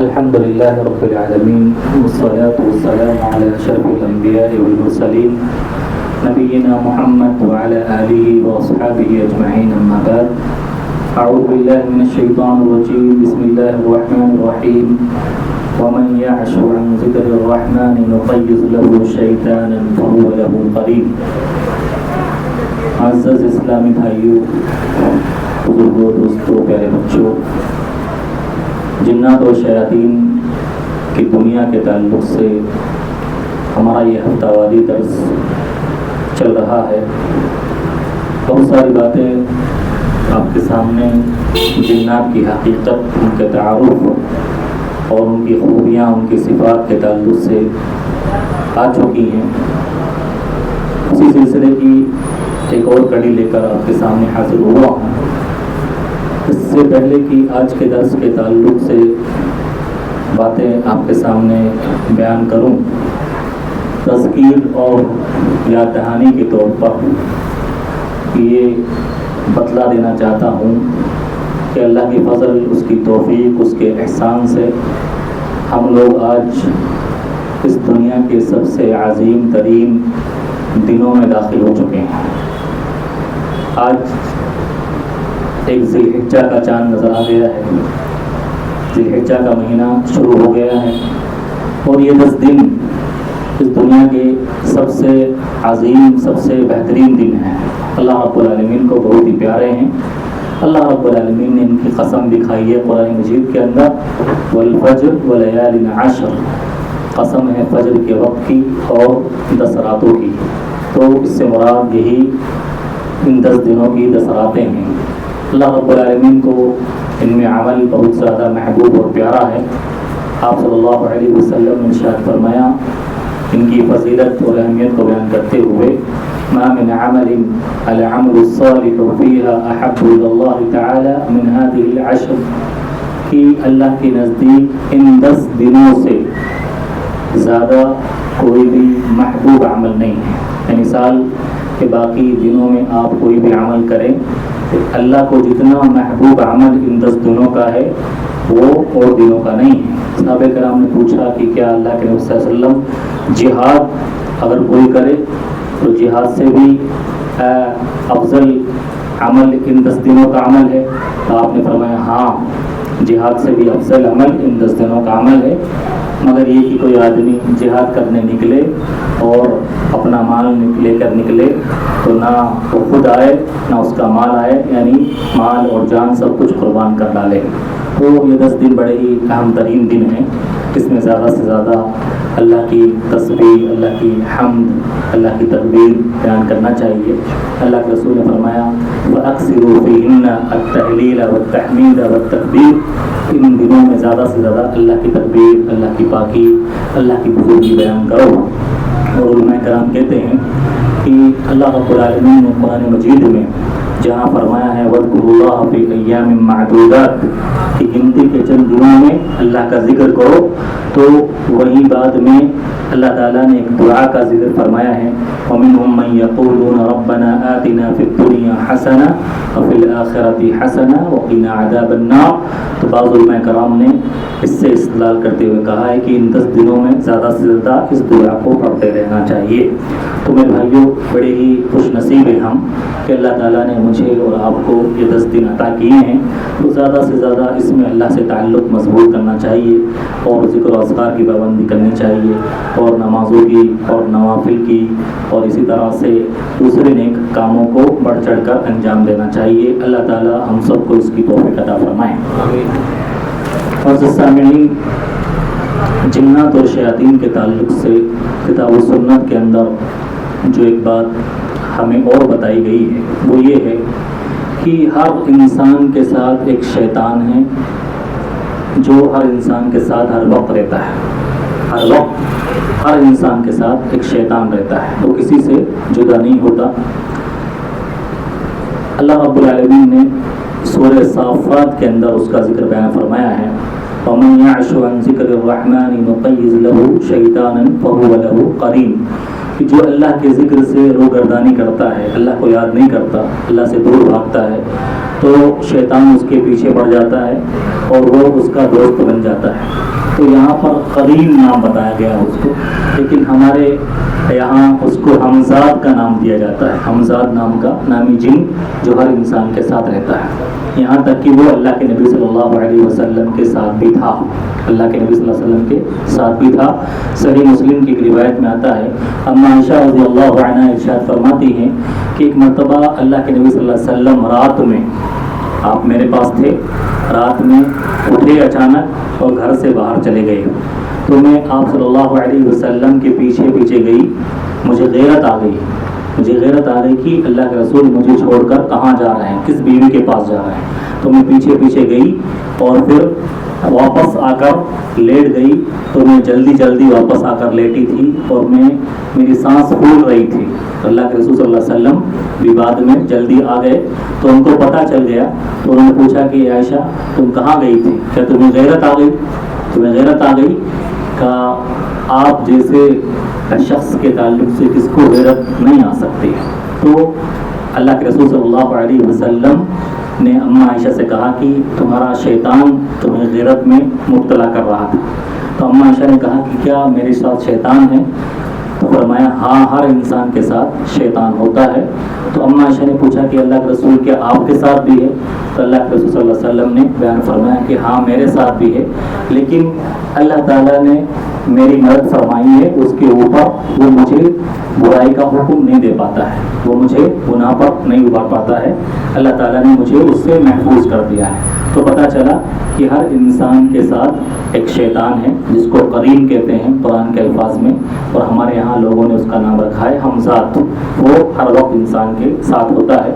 الحمد لله رب العالمين والصلاة والسلام على أشرف الأنبياء والمرسلين نبينا محمد وعلى آله وأصحابه أجمعين أما بعد أعوذ بالله من الشيطان الرجيم بسم الله الرحمن الرحيم ومن يعش عن ذكر الرحمن نقيض له شيطانا فهو له قرين. معزز اسلامی بھائیوں، بزرگوں، دوستوں، پیارے بچوں، جنات و شیاطین کی دنیا کے تعلق سے ہمارا یہ ہفتہ واری درس چل رہا ہے. بہت ساری باتیں آپ کے سامنے جنات کی حقیقت، ان کے تعارف اور ان کی خوبیاں، ان کی صفات کے تعلق سے آ چکی ہیں. اسی سلسلے کی ایک اور کڑی لے کر آپ کے سامنے حاضر ہوا ہوں. اس سے پہلے کہ آج کے درس کے تعلق سے باتیں آپ کے سامنے بیان کروں، تذکیر اور یاد دہانی کے طور پر یہ بتلا دینا چاہتا ہوں کہ اللہ کی فضل، اس کی توفیق، اس کے احسان سے ہم لوگ آج اس دنیا کے سب سے عظیم ترین دنوں میں داخل ہو چکے ہیں. آج ایک ذی الحجہ کا چاند نظر آ گیا ہے. ذی الحجہ کا مہینہ شروع ہو گیا ہے اور یہ 10 دن اس دنیا کے سب سے عظیم، سب سے بہترین دن ہیں. اللہ رب العالمین کو بہت ہی پیارے ہیں. اللہ رب العالمین نے ان کی قسم بھی کھائی ہے قرآن مجید کے اندر، والفجر ولیال عشر، قسم ہے فجر کے وقت کی اور 10 راتوں کی. تو اس سے مراد یہی ان 10 دنوں کی 10 راتیں ہیں. اللہ رب العالمین کو ان میں عمل بہت زیادہ محبوب اور پیارا ہے. آپ صلی اللہ علیہ وسلم نے ارشاد فرمایا ان کی فضیلت اور اہمیت کو بیان کرتے ہوئے، ما من عمل العمل الصالح فيها احب الى الله تعالی من هذه العشر، کہ اللہ کے نزدیک ان 10 دنوں سے زیادہ کوئی بھی محبوب عمل نہیں ہے. یعنی سال کہ باقی دنوں میں آپ کوئی بھی عمل کریں، اللہ کو جتنا محبوب عمل ان 10 دنوں کا ہے وہ اور دنوں کا نہیں ہے. صحابہ کرام نے پوچھا کہ کیا اللہ کے نبی صلی اللہ علیہ وسلم جہاد اگر کوئی کرے تو جہاد سے بھی افضل عمل ان 10 دنوں کا عمل ہے؟ تو آپ نے فرمایا ہاں، جہاد سے بھی افضل عمل ان 10 دنوں کا عمل ہے. مگر یہ کہ کوئی آدمی جہاد کرنے نکلے اور اپنا مال لے کر نکلے تو نہ وہ خود آئے نہ اس کا مال آئے، یعنی مال اور جان سب کچھ قربان کر ڈالے. تو یہ 10 دن بڑے ہی اہم ترین دن ہیں. اس میں زیادہ سے زیادہ اللہ کی تسبیح، اللہ کی حمد، اللہ کی تکبیر بیان کرنا چاہیے. اللہ کے رسول نے فرمایا وَأَكْثِرُوا فِيهِنَّ التَّهْلِيلَ وَالتَّحْمِيدَ وَالتَّكْبِيرَ، ان دنوں میں زیادہ سے زیادہ اللہ کی تکبیر، اللہ کی پاکی، اللہ کی بزرگی بیان کرو. اور علماء کرام کہتے ہیں کہ اللہ رب العالمین نے قرآن مجید میں جہاں فرمایا ہے وَاذْكُرُوا اللَّهَ فِي أَيَّامٍ مَّعْدُودَاتٍ، کہ گنتی کے چند دنوں میں اللہ کا ذکر کرو، تو وہی بعد میں اللہ تعالیٰ نے ایک دعا کا ذکر فرمایا ہے وَمِنْهُمْ مَنْ يَقُولُونَ رَبَّنَا آتِنَا فِي الدُّنْيَا حَسَنَةً وَفِي الْآخِرَةِ حَسَنَةً وَقِنَا عَذَابَ النَّارِ. تو بعض علماء کرام نے اس سے استدلال کرتے ہوئے کہا ہے کہ ان 10 دنوں میں زیادہ سے زیادہ اس دعا کو پڑھتے رہنا چاہیے. تو میرے بھائیوں، بڑے ہی خوش نصیب ہیں ہم کہ اللہ تعالیٰ نے مجھے اور آپ کو یہ 10 دن عطا کیے ہیں. تو زیادہ سے زیادہ اس میں اللہ سے تعلق مضبوط کرنا چاہیے اور ذکر و اذکار کی پابندی کرنی چاہیے اور نمازوں کی اور نوافل کی اور اسی طرح سے دوسرے نیک کاموں کو بڑھ چڑھ کر انجام دینا چاہیے. اللہ تعالیٰ ہم سب کو اس کی توفیق عطا فرمائے. اور سامعین، جنات اور شیاطین کے تعلق سے کتاب و سنت کے اندر جو ایک بات ہمیں اور بتائی گئی ہے وہ یہ ہے کہ ہر انسان کے ساتھ ایک شیطان ہے جو ہر انسان کے ساتھ ہر وقت رہتا ہے. ہر وقت ہر انسان کے ساتھ ایک شیطان رہتا ہے، وہ کسی سے جدا نہیں ہوتا. اللہ رب العالمین نے سورہ صافات کے اندر اس کا ذکر بیان فرمایا ہے وَمَنْ يَعْشُ عَنْ ذِكْرِ الرَّحْمَنِ نُقَيِّضْ لَهُ شَيْطَانًا فَهُوَ لَهُ قَرِينٌ، کہ جو اللہ کے ذکر سے روگردانی کرتا ہے، اللہ کو یاد نہیں کرتا، اللہ سے دور بھاگتا ہے، تو شیطان اس کے پیچھے پڑ جاتا ہے اور وہ اس کا دوست بن جاتا ہے۔ تو یہاں پر قرین نام بتایا گیا اس کو، لیکن ہمارے یہاں اس کو حمزاد کا نام دیا جاتا ہے، حمزاد نام کا نامی جن جو ہر انسان کے ساتھ رہتا ہے، یہاں تک کہ وہ اللہ کے نبی صلی اللہ علیہ وسلم کے ساتھ بھی تھا، اللہ کے نبی صلی اللہ علیہ وسلم کے ساتھ بھی تھا۔ صحیح مسلم کی ایک روایت میں آتا ہے، اما عائشہ رضی اللہ عنہا ارشاد فرماتی ہیں کہ ایک مرتبہ اللہ کے نبی صلی اللہ علیہ وسلم رات میں، آپ میرے پاس تھے، رات میں اٹھے اچانک اور گھر سے باہر چلے گئے، تو میں آپ صلی اللہ علیہ وسلم کے پیچھے پیچھے گئی، مجھے غیرت آ گئی کہ اللہ کے رسول مجھے چھوڑ کر کہاں جا رہے ہیں، کس بیوی کے پاس جا رہے ہیں، تو میں پیچھے پیچھے گئی اور پھر واپس آ کر لیٹ گئی، تو میں جلدی واپس آ کر لیٹی تھی اور میری سانس پھول رہی تھی۔ اللہ کے رسول صلی اللہ علیہ وسلم بھی بعد میں جلدی آ گئے تو ان کو پتہ چل گیا، تو انہوں نے پوچھا کہ عائشہ تم کہاں گئی تھی، کیا تمہیں غیرت آ گئی؟ کہا آپ جیسے شخص کے تعلق سے کس کو غیرت نہیں آ سکتی۔ تو اللہ کے رسول صلی اللہ علیہ وسلم نے اما عائشہ سے کہا کہ تمہارا شیطان تمہیں غیرت میں مبتلا کر رہا تھا۔ تو اما عائشہ نے کہا کہ کیا میرے ساتھ شیطان ہے؟ تو فرمایا ہاں، ہر انسان کے ساتھ شیطان ہوتا ہے۔ تو اما عائشہ نے پوچھا کہ اللہ کے رسول کیا آپ کے ساتھ بھی ہے؟ تو اللہ کے رسول صلی اللہ علیہ وسلم نے بیان فرمایا کہ ہاں میرے ساتھ بھی ہے، لیکن اللہ تعالیٰ نے میری مدد فرمائی ہے اس کے اوپر، وہ مجھے برائی کا حکم نہیں دے پاتا ہے، وہ مجھے گناہ پر نہیں ابھار پاتا ہے، اللہ تعالیٰ نے مجھے اس سے محفوظ کر دیا ہے۔ تو پتہ چلا کہ ہر انسان کے ساتھ ایک شیطان ہے جس کو قرین کہتے ہیں قرآن کے الفاظ میں، اور ہمارے یہاں لوگوں نے اس کا نام رکھا ہے حمزات۔ وہ ہر وقت انسان کے ساتھ ہوتا ہے،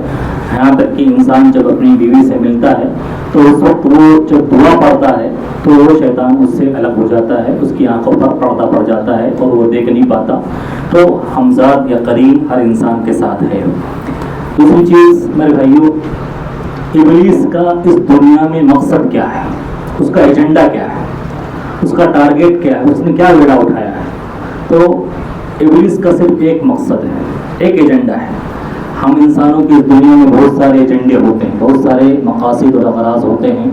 یہاں تک کہ انسان جب اپنی بیوی سے ملتا ہے تو اس وقت وہ جب دعا پڑھتا ہے تو وہ شیطان اس سے الگ ہو جاتا ہے، اس کی آنکھوں پر پردہ پڑ جاتا ہے اور وہ دیکھ نہیں پاتا۔ تو حمزات یا قرین ہر انسان کے ساتھ ہے۔ دوسری چیز میرے بھائیوں، ابلیس کا اس دنیا میں مقصد کیا ہے، اس کا ایجنڈا کیا ہے، اس کا ٹارگیٹ کیا ہے، اس نے کیا بیڑا اٹھایا ہے؟ تو ابلیس کا صرف ایک مقصد ہے، ایک ایجنڈا ہے۔ ہم انسانوں کی اس دنیا میں بہت سارے ایجنڈے ہوتے ہیں، بہت سارے مقاصد اور اغراض ہوتے ہیں،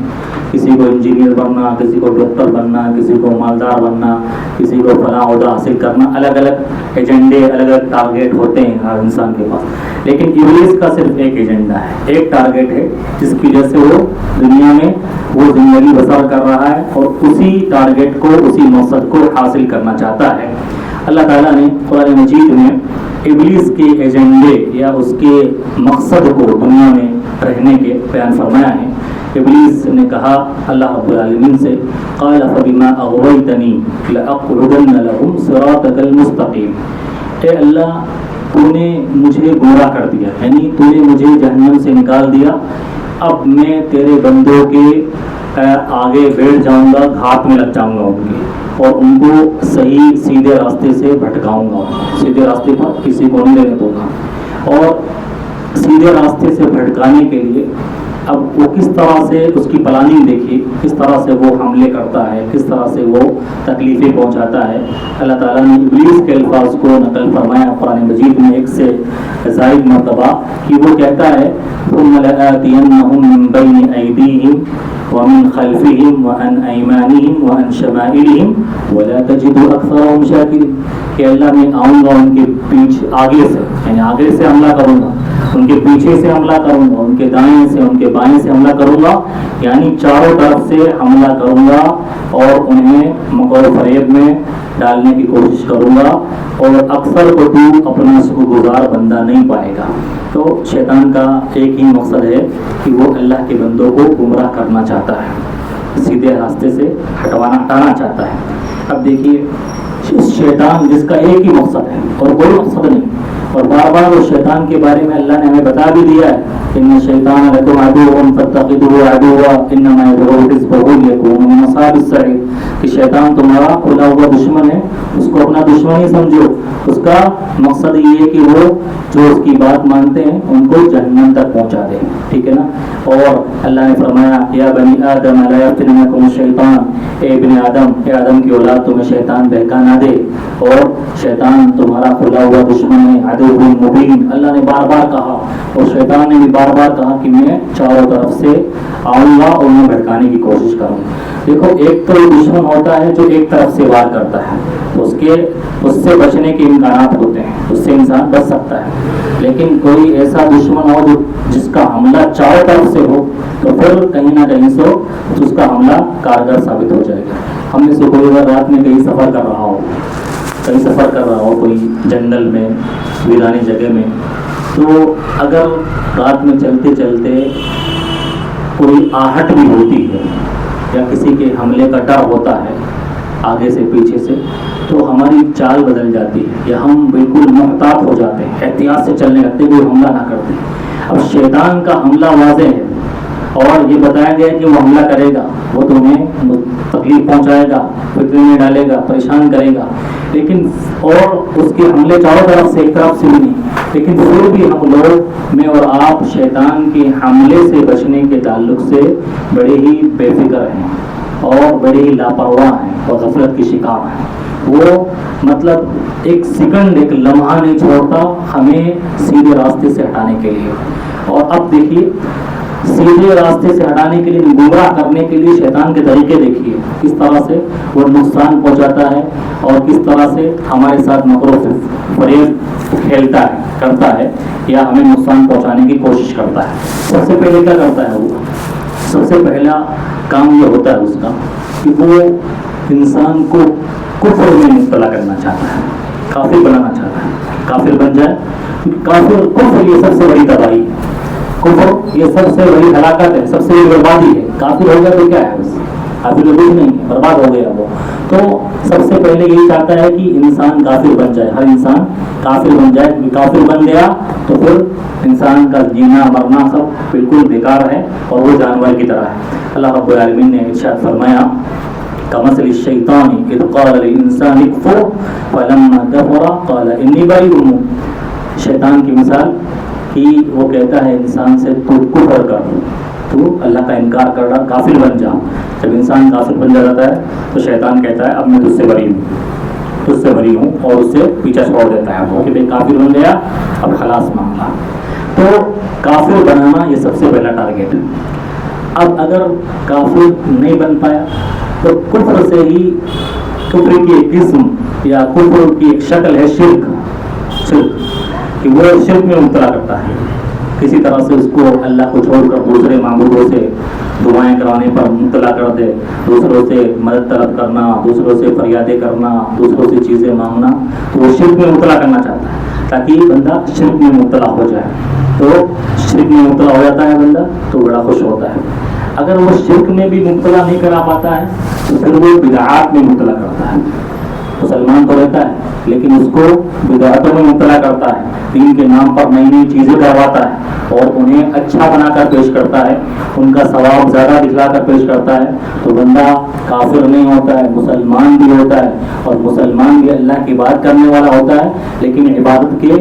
کسی کو انجینئر بننا، کسی کو ڈاکٹر بننا، کسی کو مالدار بننا، کسی کو فلاں عہدہ حاصل کرنا، الگ الگ ایجنڈے، الگ الگ ٹارگیٹ ہوتے ہیں ہر انسان کے پاس۔ لیکن ابلیس کا صرف ایک ایجنڈا ہے، ایک ٹارگیٹ ہے جس کی وجہ سے وہ دنیا میں وہ زندگی بسر کر رہا ہے اور اسی ٹارگیٹ کو، اسی مقصد کو حاصل کرنا چاہتا ہے۔ اللہ تعالیٰ نے قرآن مجید میں ابلیس کے ایجنڈے یا اس کے مقصد کو دنیا میں رہنے کے بیان فرمایا ہے۔ ابلیس نے کہا اللہ رب العالمین سے، قال فبما اغویتنی لاقعدن لهم صراطک المستقیم، اے اللہ تو نے مجھے گمراہ کر دیا، یعنی تو نے مجھے جہنم سے نکال دیا، اب میں تیرے بندوں کے آگے بیٹھ جاؤں گا، گھات میں لگ جاؤں گا ان کے، اور ان کو صحیح سیدھے راستے سے بھٹکاؤں گا، سیدھے راستے پر کسی کو نہیں لینے دوں گا۔ اور سیدھے راستے سے بھٹکانے کے لیے اب وہ کس طرح سے اس کی پلاننگ دیکھیے، کس طرح سے وہ حملے کرتا ہے، کس طرح سے وہ تکلیفیں پہنچاتا ہے۔ اللہ تعالیٰ نے ابلیس کے الفاظ کو نقل فرمایا قرآن مجید میں ایک سے زائد مرتبہ کہ وہ کہتا ہے ثم لآتینہم من بین ایدیہم ومن خلفہم وعن ایمانہم وعن شمائلہم ولا تجد اکثرہم شاکرین، کہ اللہ میں آؤں گا ان کے پیچھے، آگے سے، یعنی آگے سے حملہ کروں گا، ان کے پیچھے سے حملہ کروں گا، ان کے دائیں سے، ان کے بائیں سے حملہ کروں گا، یعنی چاروں طرف سے حملہ کروں گا اور انہیں مکر و فریب میں ڈالنے کی کوشش کروں گا، اور اکثر کو تو اپنا شکر گزار بندہ نہیں پائے گا۔ تو شیطان کا ایک ہی مقصد ہے کہ وہ اللہ کے بندوں کو گمراہ کرنا چاہتا ہے، سیدھے راستے سے ہٹانا چاہتا ہے۔ اب دیکھیے شیطان جس کا ایک ہی مقصد ہے اور کوئی مقصد نہیں، اور بار بار اس شیطان کے بارے میں اللہ نے ہمیں بتا بھی دیا ہے، ان الشیطان لکم عدو فاتخذوه عدوا انما يدعو حزبه ليكونوا من اصحاب السعير، کہ شیطان تمہارا کھلا ہوا دشمن ہے، اس کو اپنا دشمن ہی سمجھو، اس کا مقصد یہ ہے کہ وہ جو اس کی بات مانتے ہیں ان کو جہنم تک پہنچا دے، ٹھیک ہے نا۔ اور اللہ نے فرمایا یا بنی آدم لا یفتننکم الشیطان، اے ابن آدم، اے آدم کی اولاد، تمہیں شیطان بہکا نہ دے، اور شیطان تمہارا کھلا ہوا دشمن ہے، عدو مبین۔ اللہ نے بار بار کہا اور شیطان نے بھی بار بار کہا کہ میں چاروں طرف سے آؤں گا اور انہیں بھٹکانے کی کوشش کروں۔ دیکھو ایک تو دشمن ہوتا ہے جو ایک طرف سے وار کرتا ہے، اس سے بچنے کے امکانات ہوتے ہیں، اس سے انسان بچ سکتا ہے، لیکن کوئی ایسا دشمن ہو جس کا حملہ چاروں طرف سے ہو تو پھر کہیں نہ کہیں سے اس کا حملہ کارگر ثابت ہو جائے گا۔ ہم میں سے کوئی اگر رات میں کہیں سفر کر رہا ہو کوئی جنگل میں، ویرانی جگہ میں، تو اگر رات میں چلتے چلتے کوئی آہٹ بھی ہوتی ہے یا کسی کے حملے کا ڈر ہوتا ہے آگے سے پیچھے سے، تو ہماری چال بدل جاتی ہے یا ہم بالکل محتاط ہو جاتے ہیں، احتیاط سے چلنے لگتے، کوئی حملہ نہ کرتے۔ اب شیطان کا حملہ واضح ہے اور یہ بتایا گیا کہ وہ حملہ کرے گا، وہ تمہیں تکلیف پہنچائے گا، فتنے میں ڈالے گا، پریشان کرے گا، لیکن اور اس کے حملے چاروں طرف سے، ایک طرف سے بھی نہیں، لیکن پھر بھی ہم لوگ، میں اور آپ، شیطان کے حملے سے بچنے کے تعلق سے بڑے ہی بے فکر ہیں اور بڑے ہی لاپرواہ ہیں اور غفلت کی شکار ہیں۔ وہ مطلب ایک سیکنڈ، ایک لمحہ نہیں چھوڑتا ہمیں سیدھے راستے سے ہٹانے کے لیے۔ اور اب دیکھیے سیدھے راستے سے ہٹانے کے لیے، گمراہ کرنے کے لیے شیطان کے طریقے دیکھیے، کس طرح سے وہ نقصان پہنچاتا ہے اور کس طرح سے ہمارے ساتھ مکر و فریب کھیلتا ہے، کرتا ہے، یا ہمیں نقصان پہنچانے کی کوشش کرتا ہے۔ سب سے پہلے کیا کرتا ہے وہ؟ سب سے پہلا کام یہ ہوتا ہے اس کا کہ وہ انسان کو کفر میں مبتلا کرنا چاہتا ہے، کافر بنانا چاہتا ہے، کافر بن جائے۔ کفر یہ سب سے بڑی تباہی ہے، کفر یہ سب سے بڑی ہلاکت ہے، سب سے بڑی بربادی ہے۔ کافر ہو گیا تو کیا ہے، بس کافر تو کچھ نہیں ہے، برباد ہو گیا وہ۔ تو سب سے پہلے یہی چاہتا ہے کہ انسان کافر بن جائے، ہر انسان کافر بن جائے۔ کافر بن گیا تو پھر انسان کا جینا مرنا سب بالکل بیکار ہے اور وہ جانور کی طرح ہے۔ اللہ رب العالمین نے ارشاد فرمایا کمثل الشیطان اذ قال للانسان اکفر فلما کفر قال انی بریء منک۔ شیطان کی مثال کہ وہ کہتا ہے انسان سے تو کفر کر، تو اللہ کا انکار کر رہا، کافر بن جا۔ جب انسان کافر بن جاتا ہے تو شیطان کہتا ہے اب میں تجھ سے بری ہوں اور اس سے پیچھا چھوڑ دیتا ہے وہ کہ بھائی کافر بن گیا، اب خلاص معاملہ۔ تو کافر بنانا یہ سب سے پہلا ٹارگیٹ ہے۔ اب اگر کافر نہیں بن پایا تو کفر سے ہی، کفر کی ایک قسم یا کفر کی ایک شکل ہے شرک، کہ وہ شرک میں مبتلا کرتا ہے، کسی طرح سے اس کو اللہ کو چھوڑ کر دوسرے معبودوں سے دعائیں کرانے پر مبتلا کر دے، دوسروں سے مدد طلب کرنا، دوسروں سے فریادیں کرنا، دوسروں سے چیزیں مانگنا، تو وہ شرک میں مبتلا کرنا چاہتا ہے تاکہ بندہ شرک میں مبتلا ہو جائے۔ تو شرک میں مبتلا ہو جاتا ہے بندہ تو بڑا خوش ہوتا ہے۔ اگر وہ شرک میں بھی مبتلا نہیں کرا پاتا ہے تو پھر وہ بدعات میں مبتلا کرتا ہے۔ مسلمان تو رہتا ہے لیکن اس کو بدعتوں میں مبتلا کرتا ہے، دین کے نام پر نئی نئی چیزیں کرواتا ہے اور انہیں اچھا بنا کر پیش کرتا ہے، ان کا ثواب زیادہ دکھلا کر پیش کرتا ہے، تو بندہ کافر نہیں ہوتا ہے، مسلمان بھی ہوتا ہے، اور مسلمان بھی اللہ کی بات کرنے والا ہوتا ہے، لیکن عبادت کے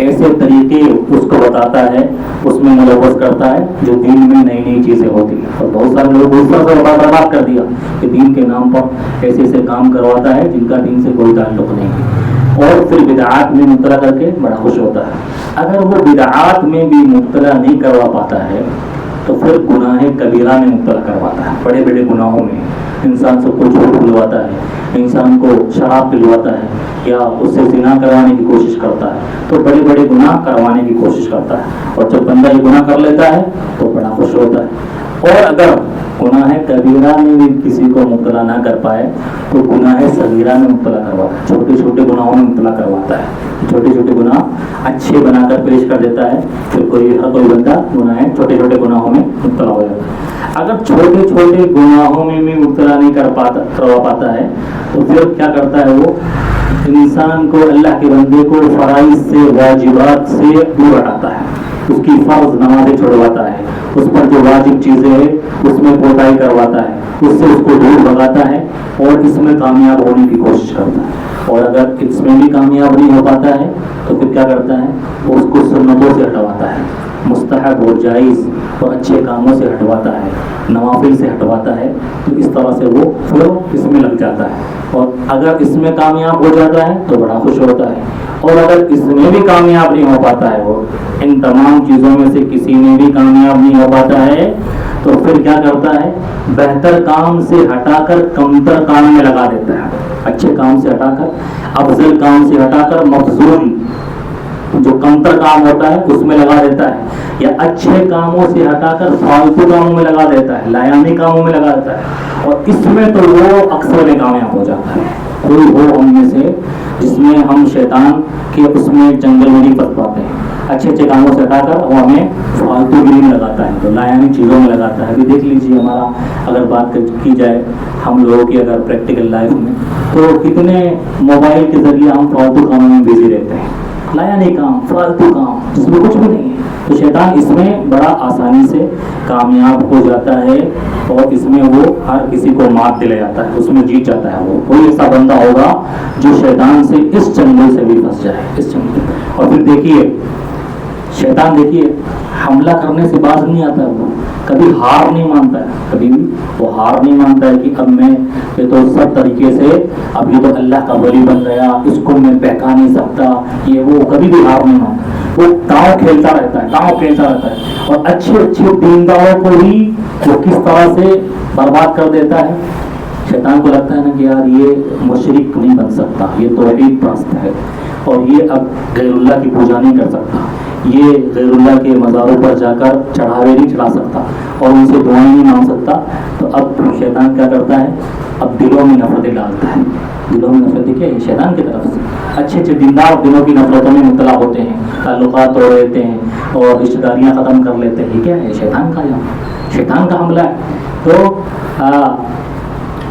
ایسے طریقے اس کو بتاتا ہے، اس میں ملوث کرتا ہے جو دین میں نئی نئی چیزیں ہوتی ہیں۔ اور بہت سارے لوگ دوسروں سے برباد کر دیا کہ دین کے نام پر ایسے ایسے کام کرواتا ہے جن کا دین سے کوئی تعلق نہیں ہے، اور پھر بدعات میں مبتلا کر کے بڑا خوش ہوتا ہے۔ اگر وہ بدعات میں بھی مبتلا نہیں کروا پاتا ہے تو پھر گناہ کبیرہ میں مبتلا کرواتا ہے، بڑے بڑے گناہوں میں انسان سب کو جھوٹ پلواتا ہے، انسان کو شراب پلواتا ہے یا اس سے زنا کروانے کی کوشش کرتا ہے، تو بڑے بڑے گناہ کروانے کی کوشش کرتا ہے، اور جب بندہ یہ گناہ کر لیتا ہے تو بڑا خوش ہوتا ہے۔ اور اگر گناہ کبیرہ میں بھی کسی کو مبتلا نہ کر پائے تو گناہ صغیرہ میں مبتلا کرواتا ہے، چھوٹے چھوٹے گناہوں میں مبتلا کرواتا ہے، چھوٹے چھوٹے گناہ اچھے بنا کر پیش کر دیتا ہے، پھر ہر کوئی بندہ گناہ چھوٹے چھوٹے گناہوں میں مبتلا ہو جاتا ہے۔ اگر چھوٹے چھوٹے گناہوں میں بھی مبتلا نہیں کروا پاتا ہے تو پھر کیا کرتا ہے وہ؟ انسان کو، اللہ کے بندے کو فرائض سے، واجبات سے دور ہٹاتا ہے، اس کی فرض نمازیں چھوڑواتا ہے، اس پر جو واجب چیزیں ہیں اس میں کوتاہی کرواتا ہے، اس سے اس کو دور بھگاتا ہے اور اس میں کامیاب ہونے کی کوشش کرتا ہے۔ اور اگر اس میں بھی کامیاب نہیں ہو پاتا ہے تو پھر کیا کرتا ہے، وہ اس کو سنتوں سے ہٹواتا ہے، مستحب اور جائز اور اچھے کاموں سے ہٹواتا ہے، نوافل سے ہٹواتا ہے. تو اس طرح سے وہ پھر اس میں لگ جاتا ہے. اور اگر اس میں کامیاب ہو جاتا ہے تو بڑا خوش ہوتا ہے، اور اگر اس میں بھی کامیاب نہیں ہو پاتا ہے، وہ ان تمام چیزوں میں سے کسی میں بھی کامیاب نہیں ہو پاتا ہے، تو پھر کیا کرتا ہے، بہتر کام سے ہٹا کر کمتر کام میں لگا دیتا ہے. اچھے کام سے ہٹا کر، افضل کام سے ہٹا کر مفضول جو کمتر کام ہوتا ہے اس میں لگا دیتا ہے، یا اچھے کاموں سے ہٹا کر فالتو کاموں میں لگا دیتا ہے، لایانی کاموں میں لگا دیتا ہے. اور اس میں تو وہ اکثر میں کامیاب ہو جاتا ہے. کوئی ہو ہم میں سے جس میں ہم شیطان کے اس میں جنگل میں نہیں پھنس پاتے ہیں، اچھے اچھے کاموں سے ہٹا کر وہ ہمیں فالتو گیری میں لگاتا ہے، تو لایانی چیزوں میں لگاتا ہے. ابھی دیکھ لیجیے ہمارا اگر بات کی جائے ہم لوگوں کی اگر پریکٹیکل لائف میں، تو کتنے موبائل کے ذریعے ہم فالتو کاموں میں بزی رہتے ہیں، لایانی کام، فالتو کام جس میں کچھ بھی نہیں ہے. تو شیطان اس میں بڑا آسانی سے کامیاب ہو جاتا ہے، اور اس میں وہ ہر کسی کو مات دے جاتا ہے، اس میں جیت جاتا ہے. وہ کوئی ایسا بندہ ہوگا جو شیطان سے اس چنگل سے بھی پھنس جائے، اس چنگل. اور پھر دیکھیے شیطان، دیکھیے حملہ کرنے سے باز نہیں آتا ہے، وہ کبھی ہار نہیں مانتا ہے، کبھی بھی وہ ہار نہیں مانتا ہے کہ اب میں یہ تو سب طریقے سے اب یہ تو اللہ کا ولی بن گیا، اس کو میں بہکا نہیں سکتا، یہ وہ کبھی بھی ہار نہیں مانتا. وہ داؤں کھیلتا رہتا ہے، داؤں کھیلتا رہتا ہے، اور اچھے اچھے دینداروں کو بھی وہ کس طرح سے برباد کر دیتا ہے. شیطان کو لگتا ہے نا کہ یار یہ مشرک نہیں بن سکتا، یہ توحید پرست ہے، اور یہ اب غیر اللہ کی پوجا نہیں کر سکتا، یہ غیر اللہ کے مزاروں پر جا کر چڑھاوے نہیں چڑھا سکتا، اور ان سے دعائیں نہیں مانگ سکتا. تو اب شیطان کیا کرتا ہے، اب دلوں میں نفرتیں ڈالتا ہے. دلوں میں نفرتیں کیا ہے، شیطان کی طرف سے. اچھے اچھے دیندار دلوں کی نفرتوں میں مبتلا ہوتے ہیں، تعلقات توڑ دیتے ہیں، اور رشتہ داریاں ختم کر لیتے ہیں. یہ کیا ہے، شیطان کا شیطان کا حملہ ہے. تو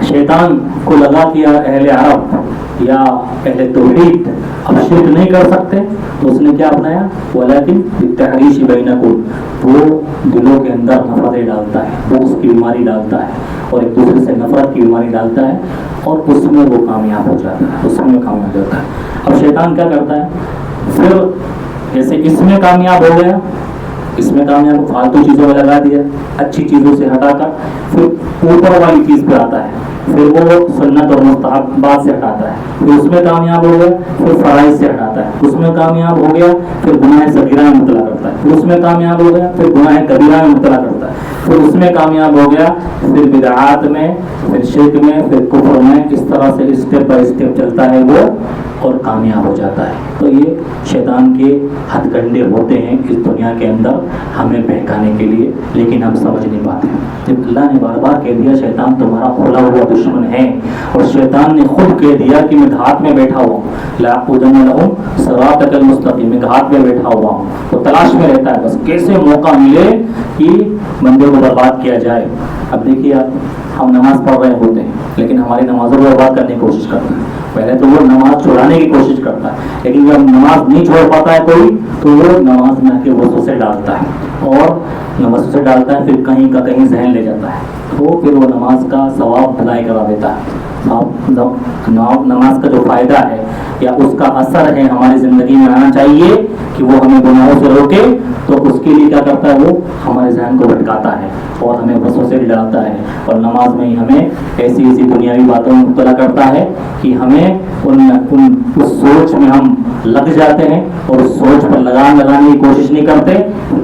شیطان کو لگا کہ اہل عرب یا اہل توحید اب شرک نہیں کر سکتے، تو اس نے کیا اپنایا، ولیکن بالتحریش بینکم، وہ دلوں کے اندر نفرتیں ڈالتا ہے، وہ اس کی بیماری ڈالتا ہے، اور ایک دوسرے سے نفرت کی بیماری ڈالتا ہے، اور اس میں وہ کامیاب ہو جاتا ہے، اس میں کامیاب ہوتا ہے. اب شیطان کیا کرتا ہے، پھر جیسے اس میں کامیاب ہو گیا، اس میں کامیاب فالتو چیزوں میں لگا دیا، اچھی چیزوں سے ہٹا کر پھر اوپر والی چیز پہ آتا ہے، پھر وہ سنت اور مستحبات سے ہٹاتا ہے، پھر اس میں کامیاب ہو گیا، پھر فرائض سے ہٹاتا ہے، اس میں کامیاب ہو گیا، پھر گناہ صغیرہ میں مبتلا کرتا ہے، پھر اس میں کامیاب ہو گیا، پھر گناہ کبیرہ میں مبتلا کرتا ہے، پھر اس میں کامیاب ہو گیا، پھر بدعات میں، پھر شرک میں، پھر کفر میں. اس طرح سے اسٹیپ بائی اسٹیپ چلتا ہے وہ، اور کامیاب ہو جاتا ہے. تو یہ شیطان کے ہتھ کنڈے ہوتے ہیں اس دنیا کے اندر ہمیں بہکانے کے لیے، لیکن ہم سمجھ نہیں پاتے. جب اللہ نے بار بار کہہ دیا شیطان تمہارا کھلا ہوا دشمن ہے، اور شیطان نے خود کہہ دیا کہ میں گھات میں بیٹھا ہوں، لأقعدن لهم صراطک المستقیم، میں گھات میں بیٹھا ہوا ہوں، تو تلاش میں رہتا ہے بس کیسے موقع ملے کہ بندے کو برباد کیا جائے. اب دیکھیے آپ، ہم نماز پڑھ رہے ہوتے ہیں لیکن ہماری نمازوں کو برباد کرنے کی کوشش کرتا ہے. پہلے تو وہ نماز چھڑانے کی کوشش کرتا ہے، لیکن جب نماز نہیں چھوڑ پاتا ہے کوئی، تو وہ نماز میں آ کے وسوسے ڈالتا ہے، اور وسوسے ڈالتا ہے، پھر کہیں کا کہیں ذہن لے جاتا ہے، تو پھر وہ نماز کا ثواب بھلائی کرا دیتا ہے. نماز کا جو فائدہ ہے یا اس کا اثر ہے ہماری زندگی میں آنا چاہیے کہ وہ ہمیں گناہوں سے روکے، تو اس کے لیے کیا کرتا ہے، وہ ہمارے ذہن کو بھٹکاتا ہے اور ہمیں وسوسے ڈالتا ہے، اور نماز میں ہی ہمیں ایسی ایسی دنیاوی باتوں میں مبتلا کرتا ہے کہ ہمیں اس سوچ میں ہم لگ جاتے ہیں، اور اس سوچ پر لگانے کی کوشش نہیں کرتے.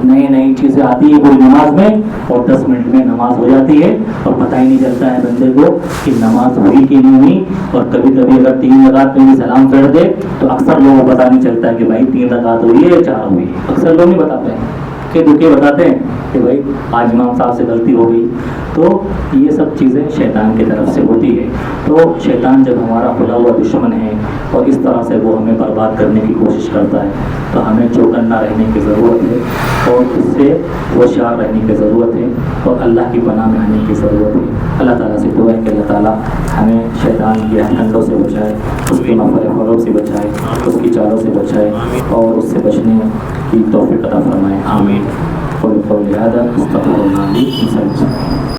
نئی نئی چیزیں آتی ہیں پوری نماز میں، اور 10 منٹ میں نماز ہو جاتی ہے، اور پتہ ہی نہیں چلتا ہے بندے کو کہ نماز ہوئی کہ نہیں ہوئی. اور کبھی کبھی اگر 3 رکعت میں بھی سلام پھیر دے تو اکثر لوگوں کو پتہ نہیں چلتا ہے کہ بھائی 3 رکعت ہوئی ہے یا 4 ہوئی ہے. اکثر لوگ نہیں بتاتے ہیں کہ دکھے بتاتے ہیں کہ بھائی آج امام صاحب سے غلطی ہو گئی. تو یہ سب چیزیں شیطان کی طرف سے ہوتی ہے. تو شیطان جب ہمارا کھلا ہوا دشمن ہے اور اس طرح سے وہ ہمیں برباد کرنے کی کوشش کرتا ہے، تو ہمیں چوکنا رہنے کی ضرورت ہے، اور اس سے ہوشیار رہنے کی ضرورت ہے، اور اللہ کی پناہ میں آنے کی ضرورت ہے. اللہ تعالیٰ سے دعا ہے کہ اللہ تعالیٰ ہمیں شیطان کے ہتھکنڈوں سے بچائے، اس کے مفر فروغ سے بچائے، اس کی چالوں سے بچائے، اور اس سے بچنے کی توفیق عطا فرمائے. آمین. قول هذا استغفر الله لي.